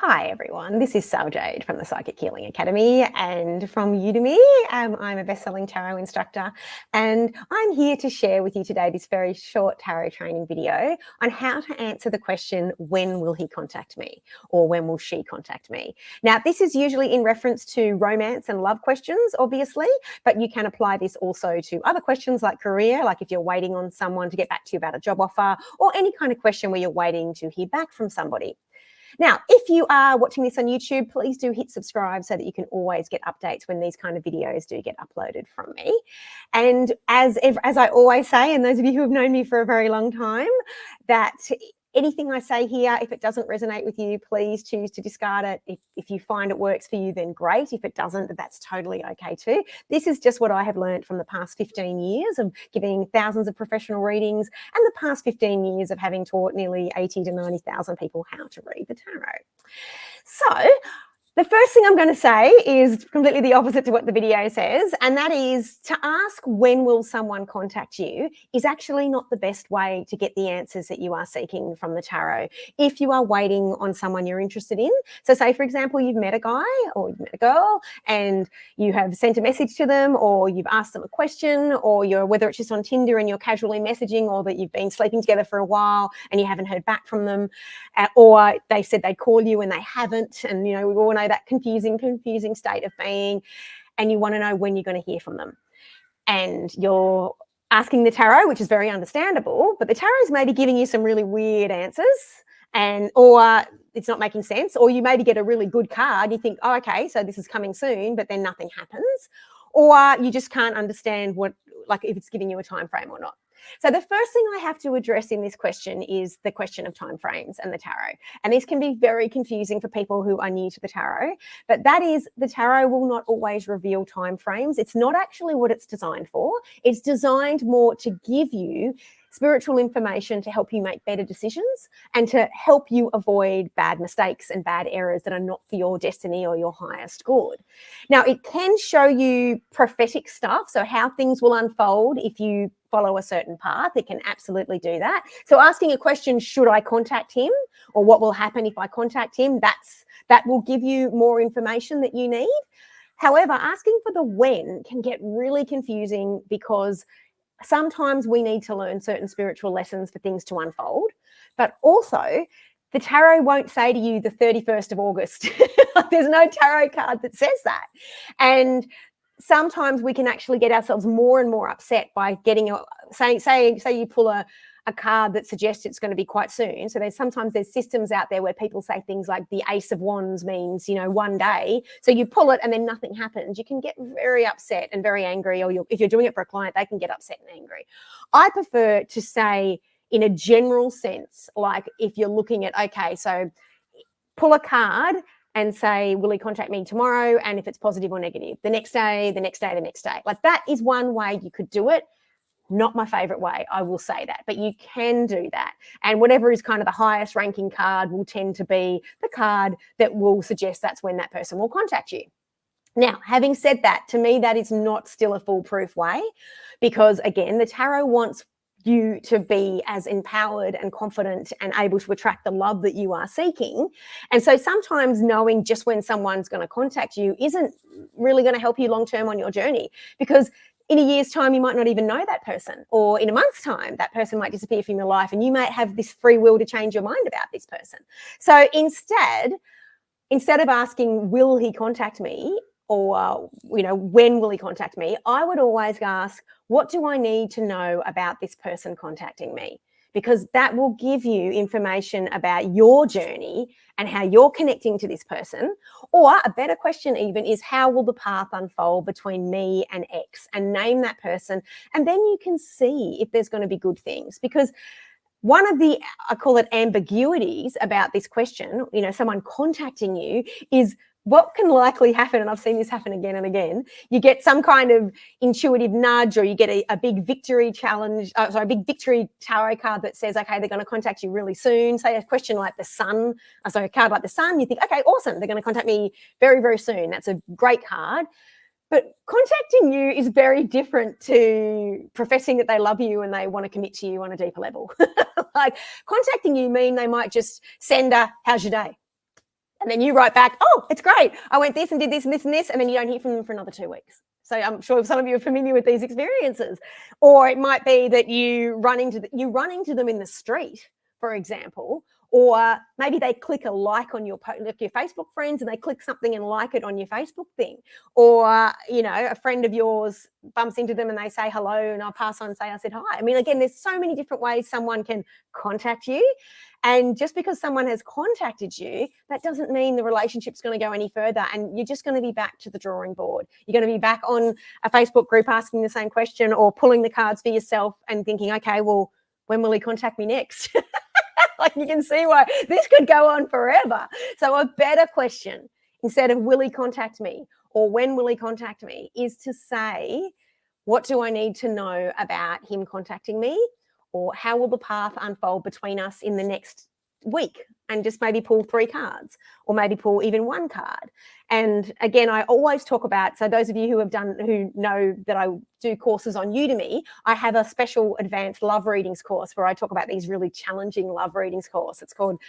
Hi everyone, this is Sal Jade from the Psychic Healing Academy and from Udemy. I'm a best-selling tarot instructor and I'm here to share with you today this very short tarot training video on how to answer the question, when will he contact me? Or when will she contact me? Now, this is usually in reference to romance and love questions, obviously, but you can apply this also to other questions like career, like if you're waiting on someone to get back to you about a job offer, or any kind of question where you're waiting to hear back from somebody. Now, if you are watching this on YouTube, please do hit subscribe so that you can always get updates when these kind of videos do get uploaded from me. And as I always say, and those of you who have known me for a very long time, that anything I say here, if it doesn't resonate with you, please choose to discard it. If you find it works for you, then great. If it doesn't, that's totally okay too. This is just what I have learned from the past 15 years of giving thousands of professional readings and the past 15 years of having taught nearly 80 to 90,000 people how to read the tarot. So, the first thing I'm going to say is completely the opposite to what the video says, and that is to ask when will someone contact you is actually not the best way to get the answers that you are seeking from the tarot if you are waiting on someone you're interested in. So say, for example, you've met a guy or you've met a girl and you have sent a message to them, or you've asked them a question, or whether it's just on Tinder and you're casually messaging, or that you've been sleeping together for a while and you haven't heard back from them, or they said they'd call you and they haven't, and we all know that confusing state of being, and you want to know when you're going to hear from them. And you're asking the tarot, which is very understandable, but the tarot is maybe giving you some really weird answers, or it's not making sense, or you maybe get a really good card. You think, oh, okay, so this is coming soon, but then nothing happens, or you just can't understand if it's giving you a time frame or not. So the first thing I have to address in this question is the question of timeframes and the tarot. And this can be very confusing for people who are new to the tarot, but that is, the tarot will not always reveal timeframes. It's not actually what it's designed for. It's designed more to give you spiritual information to help you make better decisions and to help you avoid bad mistakes and bad errors that are not for your destiny or your highest good. Now, it can show you prophetic stuff, so how things will unfold if you follow a certain path. It can absolutely do that. So asking a question, should I contact him, or what will happen if I contact him, that will give you more information that you need. However, asking for the when can get really confusing, because sometimes we need to learn certain spiritual lessons for things to unfold, but also the tarot won't say to you the 31st of August. There's no tarot card that says that. And sometimes we can actually get ourselves more and more upset by getting say you pull a card that suggests it's going to be quite soon. So sometimes there's systems out there where people say things like the Ace of Wands means, one day. So you pull it and then nothing happens. You can get very upset and very angry, or if you're doing it for a client, they can get upset and angry. I prefer to say, in a general sense, like if you're looking at, okay, so pull a card and say, will he contact me tomorrow? And if it's positive or negative, the next day, the next day, the next day. Like, that is one way you could do it. Not my favorite way, I will say that, but you can do that. And whatever is kind of the highest ranking card will tend to be the card that will suggest that's when that person will contact you. Now, having said that, to me, that is not still a foolproof way, because again, the tarot wants you to be as empowered and confident and able to attract the love that you are seeking. And so sometimes knowing just when someone's going to contact you isn't really going to help you long-term on your journey, because in a year's time, you might not even know that person, or in a month's time, that person might disappear from your life and you might have this free will to change your mind about this person. So instead of asking, will he contact me, or, when will he contact me, I would always ask, what do I need to know about this person contacting me? Because that will give you information about your journey and how you're connecting to this person. Or a better question even is, how will the path unfold between me and X? And name that person. And then you can see if there's going to be good things. Because one of the, I call it ambiguities about this question, someone contacting you, is what can likely happen, and I've seen this happen again and again, you get some kind of intuitive nudge, or you get a big victory challenge, a big victory tarot card that says, okay, they're going to contact you really soon. Say a question like the sun, a card like the sun, you think, okay, awesome, they're going to contact me very, very soon. That's a great card. But contacting you is very different to professing that they love you and they want to commit to you on a deeper level. Like, contacting you mean they might just send a, how's your day? And then you write back, oh, it's great. I went this and did this and this and this. And then you don't hear from them for another 2 weeks. So I'm sure some of you are familiar with these experiences. Or it might be that you run into them in the street, for example, or maybe they click a like on your Facebook friends and they click something and like it on your Facebook thing. Or, a friend of yours bumps into them and they say hello and I'll pass on and say I said hi. I mean, again, there's so many different ways someone can contact you. And just because someone has contacted you, that doesn't mean the relationship's going to go any further. And you're just going to be back to the drawing board. You're going to be back on a Facebook group asking the same question or pulling the cards for yourself and thinking, okay, well, when will he contact me next? Like, you can see why this could go on forever. So a better question, instead of will he contact me or when will he contact me, is to say, what do I need to know about him contacting me? Or how will the path unfold between us in the next week? And just maybe pull 3 cards or maybe pull even 1 card. And again, I always talk about, so those of you who know that I do courses on Udemy, I have a special advanced love readings course where I talk about these really challenging love readings course. It's called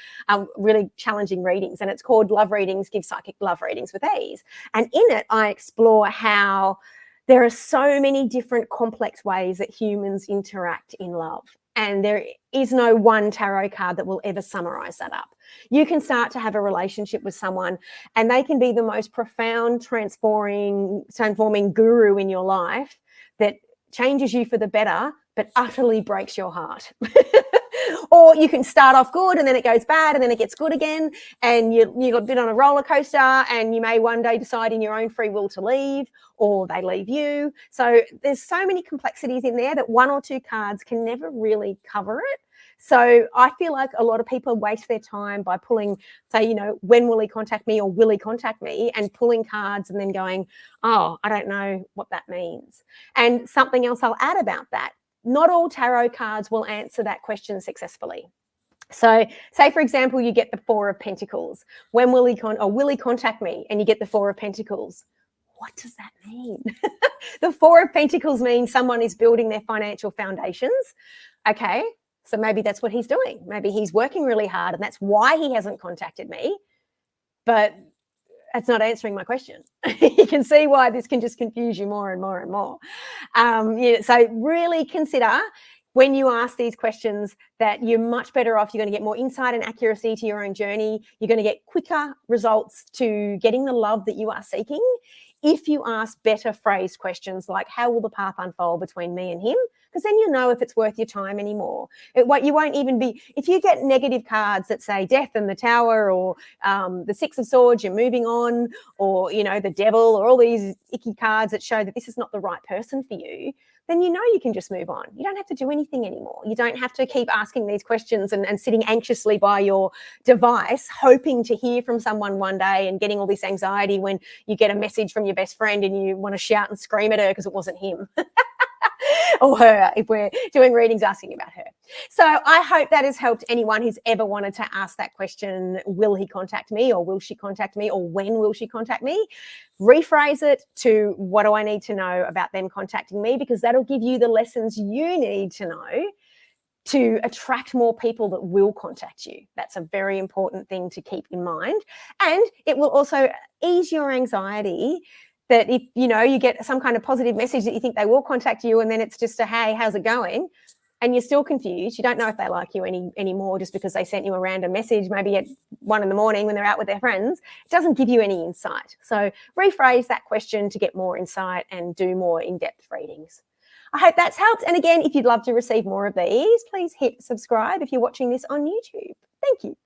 really challenging readings, and it's called Love Readings, Give Psychic Love Readings with Ease. And in it, I explore how there are so many different complex ways that humans interact in love. And there is no one tarot card that will ever summarize that up. You can start to have a relationship with someone and they can be the most profound, transforming guru in your life that changes you for the better, but utterly breaks your heart. Or you can start off good and then it goes bad and then it gets good again, and you've been on a roller coaster and you may one day decide in your own free will to leave, or they leave you. So there's so many complexities in there that 1 or 2 cards can never really cover it. So I feel like a lot of people waste their time by pulling, say, when will he contact me or will he contact me, and pulling cards and then going, oh, I don't know what that means. And something else I'll add about that, not all tarot cards will answer that question successfully. So say, for example, you get the 4 of Pentacles. When will he will he contact me? And you get the 4 of Pentacles. What does that mean? The 4 of Pentacles means someone is building their financial foundations. Okay, so maybe that's what he's doing. Maybe he's working really hard and that's why he hasn't contacted me. But it's not answering my question. You can see why this can just confuse you more and more and more. So really consider, when you ask these questions, that you're much better off. You're going to get more insight and accuracy to your own journey. You're going to get quicker results to getting the love that you are seeking if you ask better phrased questions like, how will the path unfold between me and him? Because then you know if it's worth your time anymore. You won't even be, if you get negative cards that say death and the tower, or the 6 of swords, you're moving on, or, the devil, or all these icky cards that show that this is not the right person for you, then you know you can just move on. You don't have to do anything anymore. You don't have to keep asking these questions and sitting anxiously by your device, hoping to hear from someone one day and getting all this anxiety when you get a message from your best friend and you want to shout and scream at her because it wasn't him. Or her, if we're doing readings asking about her. So I hope that has helped anyone who's ever wanted to ask that question, will he contact me, or will she contact me, or when will she contact me? Rephrase it to, what do I need to know about them contacting me? Because that'll give you the lessons you need to know to attract more people that will contact you. That's a very important thing to keep in mind. And it will also ease your anxiety that if, you get some kind of positive message that you think they will contact you, and then it's just a, hey, how's it going? And you're still confused. You don't know if they like you anymore just because they sent you a random message, maybe at 1 a.m. when they're out with their friends. It doesn't give you any insight. So rephrase that question to get more insight and do more in-depth readings. I hope that's helped. And again, if you'd love to receive more of these, please hit subscribe if you're watching this on YouTube. Thank you.